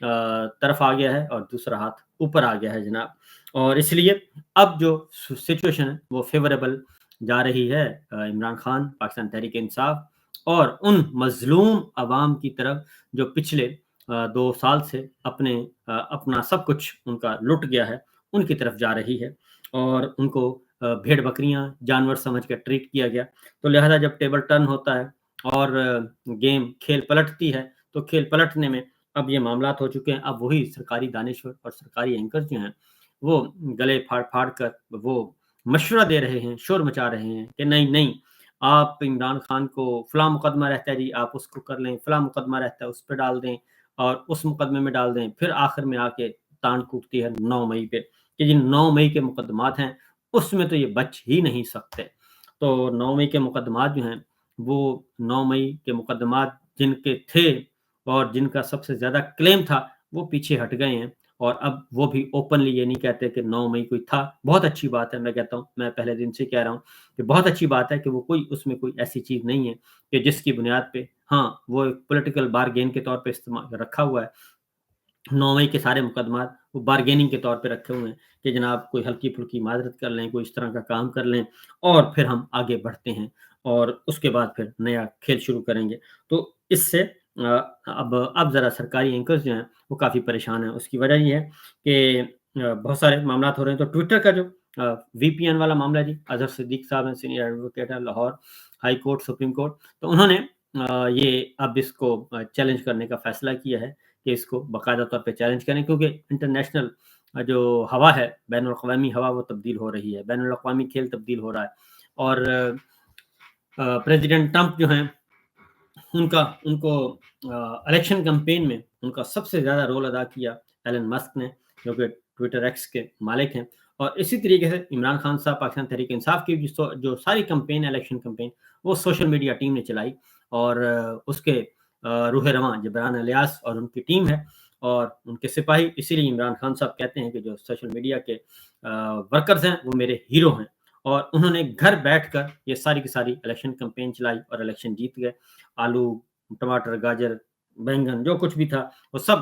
طرف آ گیا ہے اور دوسرا ہاتھ اوپر آ گیا ہے جناب، اور اس لیے اب جو سچویشن ہے وہ فیوریبل جا رہی ہے عمران خان، پاکستان تحریک انصاف اور ان مظلوم عوام کی طرف جو پچھلے 2 سال سے اپنا سب کچھ ان کا لٹ گیا ہے، ان کی طرف جا رہی ہے، اور ان کو بھیڑ بکریاں جانور سمجھ کے ٹریٹ کیا گیا۔ تو لہذا جب ٹیبل ٹرن ہوتا ہے اور گیم کھیل پلٹتی ہے، تو کھیل پلٹنے میں اب یہ معاملات ہو چکے ہیں۔ اب وہی سرکاری دانشور اور سرکاری اینکر جو ہیں وہ گلے پھاڑ پھاڑ کر وہ مشورہ دے رہے ہیں، شور مچا رہے ہیں کہ نہیں نہیں، آپ عمران خان کو فلاں مقدمہ رہتا ہے جی، آپ اس کو کر لیں، فلاں مقدمہ رہتا ہے اس پہ ڈال دیں، اور اس مقدمے میں ڈال دیں۔ پھر آخر میں آ کے تان ٹوٹتی ہے 9 مئی پہ کہ جن 9 مئی کے مقدمات ہیں اس میں تو یہ بچ ہی نہیں سکتے۔ تو 9 مئی کے مقدمات جو ہیں وہ 9 مئی کے مقدمات جن کے تھے اور جن کا سب سے زیادہ کلیم تھا وہ پیچھے ہٹ گئے ہیں، اور اب وہ بھی اوپنلی یہ نہیں کہتے کہ 9 مئی کوئی تھا۔ بہت اچھی بات ہے، میں کہتا ہوں، میں پہلے دن سے کہہ رہا ہوں کہ بہت اچھی بات ہے کہ وہ اس میں کوئی ایسی چیز نہیں ہے کہ جس کی بنیاد پہ ہاں وہ ایک پولیٹیکل بارگین کے طور پہ استعمال رکھا ہوا ہے۔ 9 مئی کے سارے مقدمات وہ بارگیننگ کے طور پہ رکھے ہوئے ہیں کہ جناب کوئی ہلکی پھلکی معذرت کر لیں، کوئی اس طرح کا کام کر لیں، اور پھر ہم آگے بڑھتے ہیں اور اس کے بعد پھر نیا کھیل شروع کریں گے۔ تو اس سے اب ذرا سرکاری اینکرز جو ہیں وہ کافی پریشان ہیں۔ اس کی وجہ یہ ہے کہ بہت سارے معاملات ہو رہے ہیں۔ تو ٹویٹر کا جو وی پی این والا معاملہ جی، اظہر صدیق صاحب ہیں، سینئر ایڈوکیٹ ہیں Lahore high court supreme court, تو انہوں نے یہ اب اس کو چیلنج کرنے کا فیصلہ کیا ہے کہ اس کو باقاعدہ طور پہ چیلنج کریں، کیونکہ انٹرنیشنل جو ہوا ہے، بین الاقوامی ہوا، وہ تبدیل ہو رہی ہے، بین الاقوامی کھیل تبدیل ہو رہا ہے، اور پریزیڈنٹ ٹرمپ جو ہیں ان کو الیکشن کمپین میں ان کا سب سے زیادہ رول ادا کیا ایلن مسک نے، جو کہ ٹویٹر ایکس کے مالک ہیں، اور اسی طریقے سے عمران خان صاحب پاکستان تحریک انصاف کی جو ساری کمپین، الیکشن کمپین، وہ سوشل میڈیا ٹیم نے چلائی، اور اس کے روح رواں جبران الیاس اور ان کی ٹیم ہے اور ان کے سپاہی۔ اسی لیے عمران خان صاحب کہتے ہیں کہ جو سوشل میڈیا کے ورکرز ہیں وہ میرے ہیرو ہیں، اور انہوں نے گھر بیٹھ کر یہ ساری کی ساری الیکشن کمپین چلائی اور الیکشن جیت گئے۔ آلو، ٹماٹر، گاجر، بینگن، جو کچھ بھی تھا وہ سب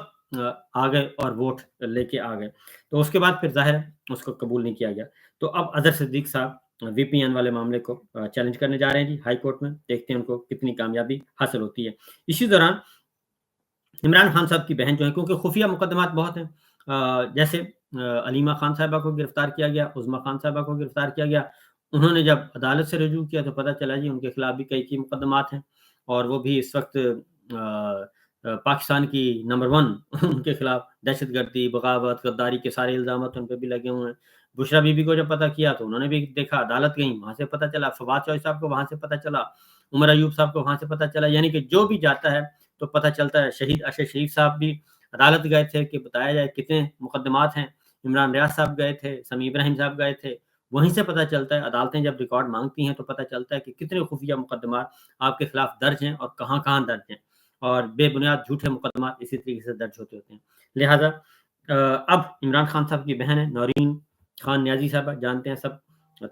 آ گئے اور ووٹ لے کے آ گئے۔ تو اس کے بعد پھر ظاہر ہے اس کو قبول نہیں کیا گیا۔ تو اب اظہر صدیق صاحب وی پی این والے معاملے کو چیلنج کرنے جا رہے ہیں جی ہائی کورٹ میں، دیکھتے ہیں ان کو کتنی کامیابی حاصل ہوتی ہے۔ اسی دوران عمران خان صاحب کی بہن جو ہے، کیونکہ خفیہ مقدمات بہت ہیں، جیسے علیمہ خان صاحبہ کو گرفتار کیا گیا، عظمیٰ خان صاحبہ کو گرفتار کیا گیا، انہوں نے جب عدالت سے رجوع کیا تو پتہ چلا جی ان کے خلاف بھی کئی مقدمات ہیں، اور وہ بھی اس وقت پاکستان کی نمبر 1 ان کے خلاف دہشت گردی، بغاوت، غداری کے سارے الزامات ان پہ بھی لگے ہوئے ہیں۔ بشرا بی بی کو جب پتہ کیا تو انہوں نے بھی دیکھا، عدالت گئیں، وہاں سے پتہ چلا، فواد چوہدری صاحب کو وہاں سے پتہ چلا، عمر ایوب صاحب کو وہاں سے پتہ چلا، یعنی کہ جو بھی جاتا ہے تو پتہ چلتا ہے۔ شہید اشرف شریف صاحب بھی عدالت گئے تھے کہ بتایا جائے کتنے مقدمات ہیں، عمران ریاض صاحب گئے تھے، سمیع ابراہیم صاحب گئے تھے، وہیں سے پتہ چلتا ہے۔ عدالتیں جب ریکارڈ مانگتی ہیں تو پتہ چلتا ہے کہ کتنے خفیہ مقدمات آپ کے خلاف درج ہیں اور کہاں کہاں درج ہیں، اور بے بنیاد جھوٹے مقدمات اسی طریقے سے درج ہوتے ہیں۔ لہٰذا اب عمران خان صاحب کی بہن ہے نورین خان نیازی صاحبہ، جانتے ہیں سب،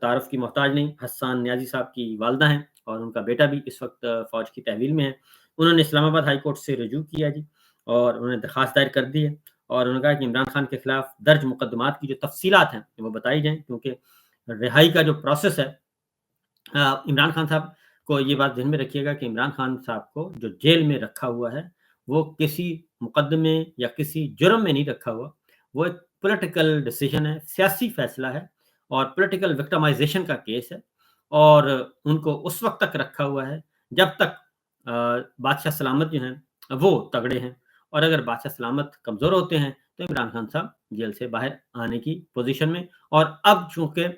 تعارف کی محتاج نہیں، حسان نیازی صاحب کی والدہ ہیں، اور ان کا بیٹا بھی اس وقت فوج کی تحویل میں ہے۔ انہوں نے اسلام آباد ہائی کورٹ سے رجوع کیا جی، اور انہوں نے درخواست دائر کر دی ہے، اور انہوں نے کہا کہ عمران خان کے خلاف درج مقدمات کی جو تفصیلات ہیں وہ بتائی جائیں، کیونکہ رہائی کا جو پروسیس ہے، عمران خان صاحب کو یہ بات ذہن میں رکھیے گا کہ عمران خان صاحب کو جو جیل میں رکھا ہوا ہے وہ کسی مقدمے یا کسی جرم میں نہیں رکھا ہوا، وہ ایک پولیٹیکل ڈیسیژن ہے، سیاسی فیصلہ ہے، اور پولیٹیکل وکٹمائزیشن کا کیس ہے، اور ان کو اس وقت تک رکھا ہوا ہے جب تک بادشاہ سلامت جو ہیں وہ تگڑے ہیں، اور اگر بادشاہ سلامت کمزور ہوتے ہیں تو عمران خان صاحب جیل سے باہر آنے کی پوزیشن میں۔ اور اب چونکہ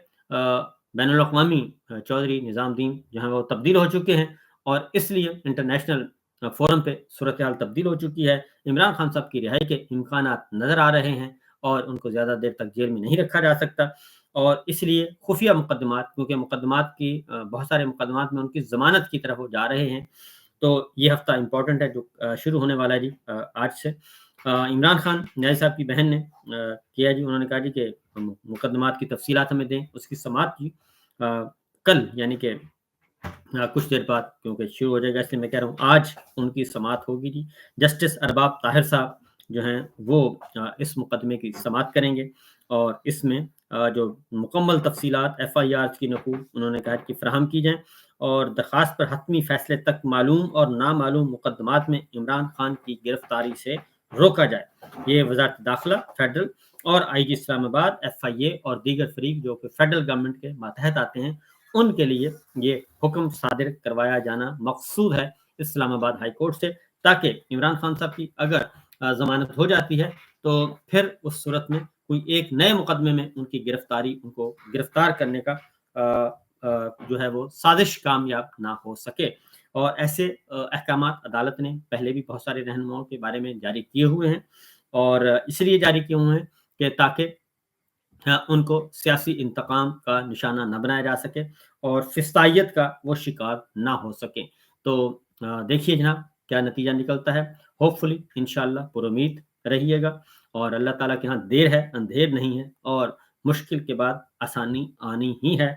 بین الاقوامی چودھری نظام الدین جو ہیں وہ تبدیل ہو چکے ہیں، اور اس لیے انٹرنیشنل فورم پہ صورتحال تبدیل ہو چکی ہے، عمران خان صاحب کی رہائی کے امکانات نظر آ رہے ہیں، اور ان کو زیادہ دیر تک جیل میں نہیں رکھا جا سکتا، اور اس لیے خفیہ مقدمات، کیونکہ مقدمات کی بہت سارے مقدمات میں ان کی ضمانت کی طرف وہ جا رہے ہیں، تو یہ ہفتہ امپورٹنٹ ہے جو شروع ہونے والا ہے جی آج سے۔ عمران خان نیازی صاحب کی بہن نے کیا جی، انہوں نے کہا جی کہ مقدمات کی تفصیلات ہمیں دیں، اس کی سماعت کی کل، یعنی کہ کچھ دیر بعد، کیونکہ شروع ہو جائے گا، اس لیے میں کہہ رہا ہوں آج ان کی سماعت ہوگی جی۔ جسٹس ارباب طاہر صاحب جو ہیں وہ اس مقدمے کی سماعت کریں گے، اور اس میں جو مکمل تفصیلات FIR کی نقول انہوں نے کہا کہ فراہم کی جائیں، اور درخواست پر حتمی فیصلے تک معلوم اور نامعلوم مقدمات میں عمران خان کی گرفتاری سے روکا جائے۔ یہ وزارت داخلہ فیڈرل اور IG اسلام آباد، FIA اور دیگر فریق جو کہ فیڈرل گورنمنٹ کے ماتحت آتے ہیں، ان کے لیے یہ حکم صادر کروایا جانا مقصود ہے اسلام آباد ہائی کورٹ سے، تاکہ عمران خان صاحب کی اگر ضمانت ہو جاتی ہے تو پھر اس صورت میں کوئی ایک نئے مقدمے میں ان کی گرفتاری، ان کو گرفتار کرنے کا جو ہے وہ سازش کامیاب نہ ہو سکے۔ اور ایسے احکامات عدالت نے پہلے بھی بہت سارے رہنماؤں کے بارے میں جاری کیے ہوئے ہیں، اور اس لیے جاری کیے ہوئے ہیں کہ تاکہ ان کو سیاسی انتقام کا نشانہ نہ بنایا جا سکے اور فسطائیت کا وہ شکار نہ ہو سکے۔ تو دیکھیے جناب کیا نتیجہ نکلتا ہے، ہوپ فلی انشاءاللہ پر امید رہیے گا، اور اللہ تعالیٰ کے ہاں دیر ہے اندھیر نہیں ہے، اور مشکل کے بعد آسانی آنی ہی ہے۔